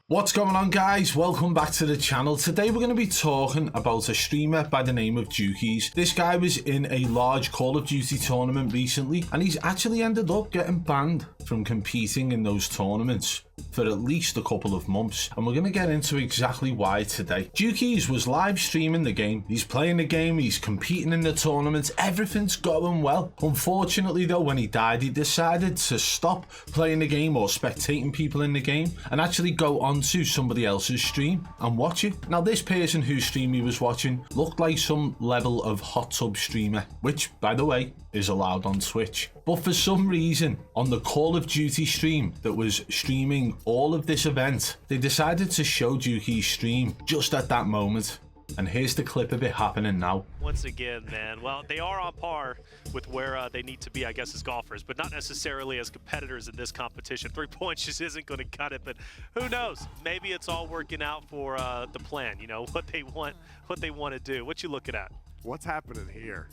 What's going on, guys? Welcome back to the channel. Today we're going to be talking about a streamer by the name of Jukeyz. This guy was in a large Call of Duty tournament recently, and he's actually ended up getting banned from competing in those tournaments for at least a couple of months, and we're going to get into exactly why today. Jukeyz was live streaming the game, he's playing the game, he's competing in the tournaments, everything's going well. Unfortunately though, when he died, he decided to stop playing the game or spectating people in the game and actually go onto somebody else's stream and watch it. Now, this person whose stream he was watching looked like some level of hot tub streamer, which, by the way, is allowed on Twitch. But for some reason, on the Call of Duty stream that was streaming all of this event, they decided to show Jukeyz's stream just at that moment. And here's the clip of it happening now. Once again, man, well, they are on par with where they need to be, I guess, as golfers, but not necessarily as competitors in this competition. 3 points just isn't going to cut it, but who knows? Maybe it's all working out for the plan, you know, what they want to do. What you looking at? What's happening here?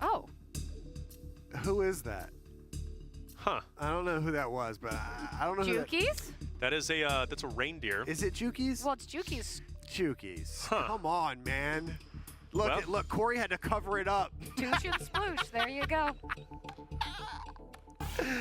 Oh. Who is that? Huh. I don't know who that was, but I don't know who Jukeyz? That is that's a reindeer. Is it Jukeyz? Well, it's Jukeyz. Jukeyz. Huh. Come on, man. Look, Well. look, Corey had to cover it up. Douche and sploosh. There you go.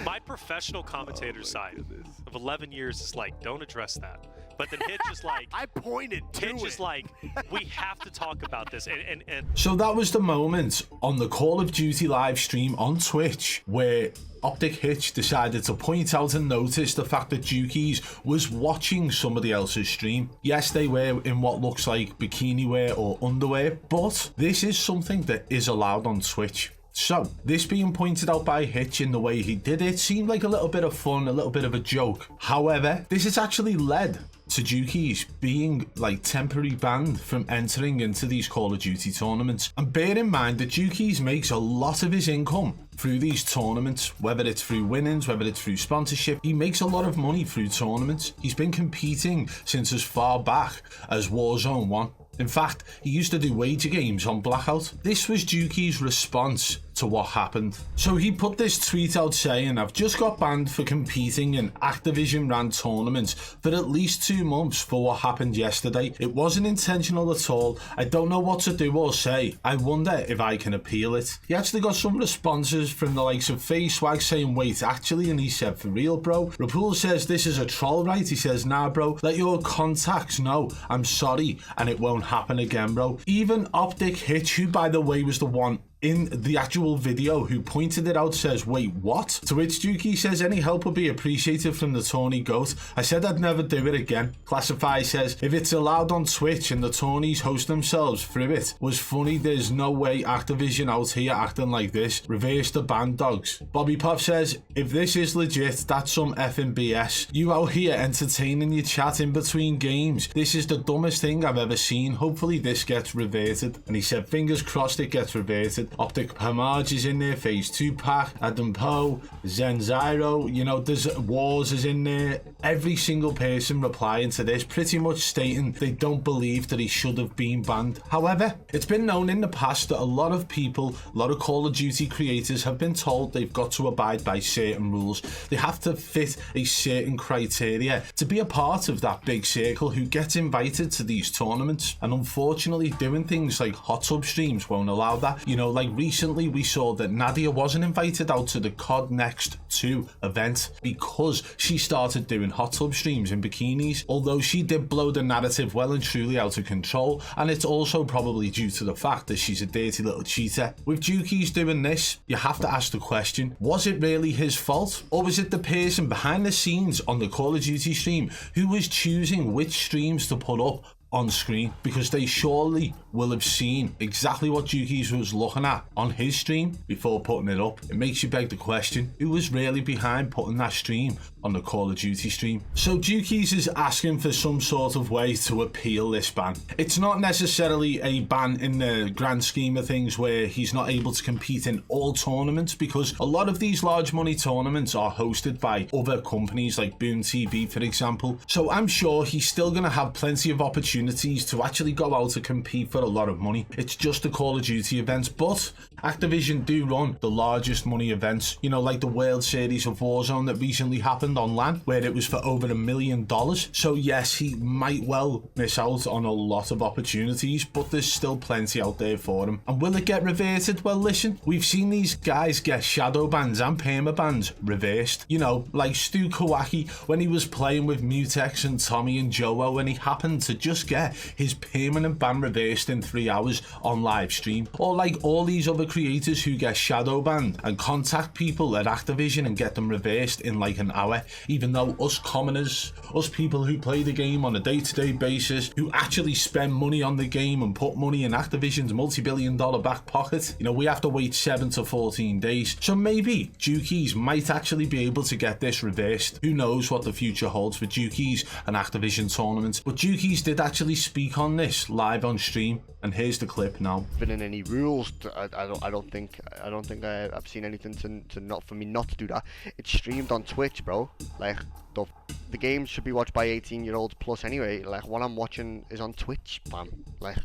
My professional commentator side of 11 years is like, don't address that. But then Hitch is like, I pointed to Hitch it. is like, we have to talk about this. And So that was the moment on the Call of Duty live stream on Twitch where Optic Hitch decided to point out and notice the fact that Jukeyz was watching somebody else's stream. Yes, they were in what looks like bikini wear or underwear, but this is something that is allowed on Twitch. So, this being pointed out by Hitch in the way he did it seemed like a little bit of fun, a little bit of a joke. However, this has actually led to Jukeyz being like temporary banned from entering into these Call of Duty tournaments. And bear in mind that Jukeyz makes a lot of his income through these tournaments, whether it's through winnings, whether it's through sponsorship. He makes a lot of money through tournaments. He's been competing since as far back as Warzone 1. In fact, he used to do wager games on Blackout. This was Jukeyz's response to what happened. So he put this tweet out saying, "I've just got banned for competing in Activision ran tournaments for at least 2 months for what happened yesterday. It wasn't intentional at all. I don't know what to do or say. I wonder if I can appeal it." He actually got some responses from the likes of FaceSwag saying, "Wait, actually," and he said, "For real, bro?" Rapool says, "This is a troll, right?" He says, "Nah, bro, let your contacts know I'm sorry and it won't happen again, bro." Even Optic Hitch, who by the way was the one in the actual video who pointed it out, says, "Wait, what?" To which Jukeyz says, "Any help would be appreciated from the Tawny Goat. I said I'd never do it again." Classify says, "If it's allowed on Twitch and the Tawnies host themselves through it, was funny. There's no way Activision out here acting like this. Reverse the ban, dogs." Bobby Pop says, "If this is legit, that's some effing BS. You out here entertaining your chat in between games. This is the dumbest thing I've ever seen. Hopefully this gets reverted." And he said, "Fingers crossed it gets reverted." Optic Hamaj is in there, Phase 2 Pack, Adam Poe, Zen Zyro, you know, there's Wars is in there. Every single person replying to this pretty much stating they don't believe that he should have been banned. However, it's been known in the past that a lot of people, a lot of Call of Duty creators have been told they've got to abide by certain rules. They have to fit a certain criteria to be a part of that big circle who gets invited to these tournaments. And unfortunately, doing things like hot tub streams won't allow that. You know, like recently we saw that Nadia wasn't invited out to the COD Next 2 event because she started doing hot tub streams in bikinis, although she did blow the narrative well and truly out of control, and it's also probably due to the fact that she's a dirty little cheater. With Jukeyz doing this, you have to ask the question, was it really his fault? Or was it the person behind the scenes on the Call of Duty stream who was choosing which streams to put up on screen? Because they surely will have seen exactly what Jukeyz was looking at on his stream before putting it up. It makes you beg the question, who was really behind putting that stream on the Call of Duty stream? So Jukeyz is asking for some sort of way to appeal this ban. It's not necessarily a ban in the grand scheme of things where he's not able to compete in all tournaments, because a lot of these large money tournaments are hosted by other companies like Boom TV, for example. So I'm sure he's still going to have plenty of opportunities to actually go out and compete for a lot of money. It's just the Call of Duty events, but Activision do run the largest money events, you know, like the World Series of Warzone that recently happened on LAN, where it was for over $1 million. So yes, he might well miss out on a lot of opportunities, but there's still plenty out there for him. And will it get reverted? Well, listen, we've seen these guys get shadow bans and perma bans reversed. You know, like Stu Kawaki when he was playing with Mutex and Tommy and Joe, and he happened to just get his permanent ban reversed in 3 hours on live stream. Or like all these other creators who get shadow banned and contact people at Activision and get them reversed in like an hour, even though us commoners, us people who play the game on a day-to-day basis, who actually spend money on the game and put money in Activision's multi-billion-dollar back pocket, you know, we have to wait 7 to 14 days. So maybe Jukeyz might actually be able to get this reversed. Who knows what the future holds for Jukeyz and Activision tournaments. But Jukeyz did actually speak on this live on stream, and here's the clip now. Been in any rules? I don't think I've seen anything to not for me not to do that. It's streamed on Twitch, bro. Like the games should be watched by 18-year-olds plus anyway. Like what I'm watching is on Twitch, fam. Like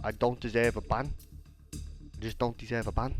I don't deserve a ban. I just don't deserve a ban.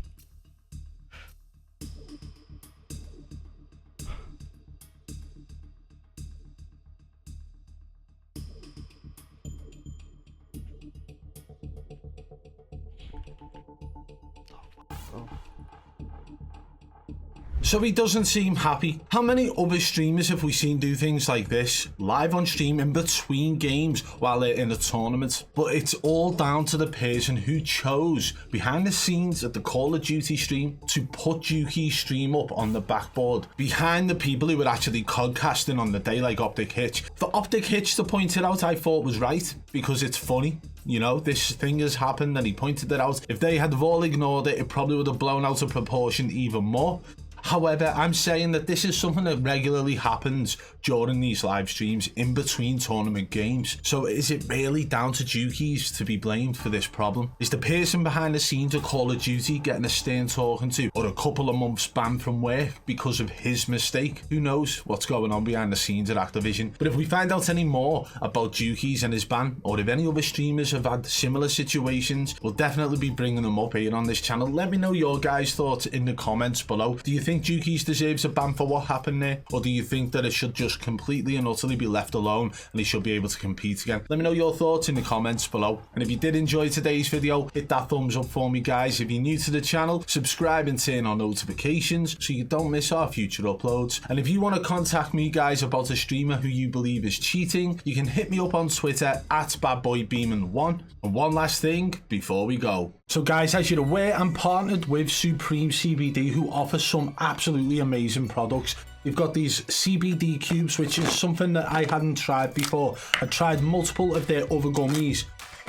So he doesn't seem happy. How many other streamers have we seen do things like this, live on stream in between games while they're in a tournament? But it's all down to the person who chose behind the scenes at the Call of Duty stream to put Jukeyz stream up on the backboard, behind the people who were actually codcasting on the day, like Optic Hitch. For Optic Hitch to point it out, I thought was right, because it's funny. You know, this thing has happened and he pointed it out. If they had all ignored it, it probably would have blown out of proportion even more. However, I'm saying that this is something that regularly happens during these live streams in between tournament games. So is it really down to Jukeyz to be blamed for this problem? Is the person behind the scenes of Call of Duty getting a stern talking to, or a couple of months banned from work because of his mistake? Who knows what's going on behind the scenes at Activision? But if we find out any more about Jukeyz and his ban, or if any other streamers have had similar situations, we'll definitely be bringing them up here on this channel. Let me know your guys' thoughts in the comments below. Do you think Jukeyz deserves a ban for what happened there, or do you think that it should just completely and utterly be left alone and he should be able to compete again? Let me know your thoughts in the comments below. And if you did enjoy today's video, hit that thumbs up for me, guys. If you're new to the channel, subscribe and turn on notifications so you don't miss our future uploads. And if you want to contact me, guys, about a streamer who you believe is cheating, you can hit me up on Twitter at badboybeeman1. And one last thing before we go. So guys, as you're aware, I'm partnered with Supreme CBD, who offer some absolutely amazing products. You've got these CBD cubes, which is something that I hadn't tried before. I tried multiple of their other gummies,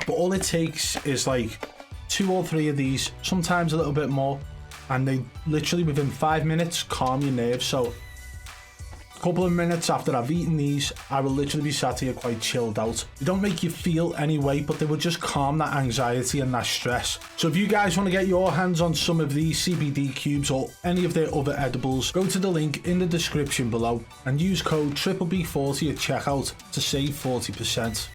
but all it takes is like 2 or 3 of these, sometimes a little bit more, and they literally within 5 minutes calm your nerves. So a couple of minutes after I've eaten these, I will literally be sat here quite chilled out. They don't make you feel any way, but they will just calm that anxiety and that stress. So if you guys want to get your hands on some of these CBD cubes or any of their other edibles, go to the link in the description below and use code BBB40 at checkout to save 40%.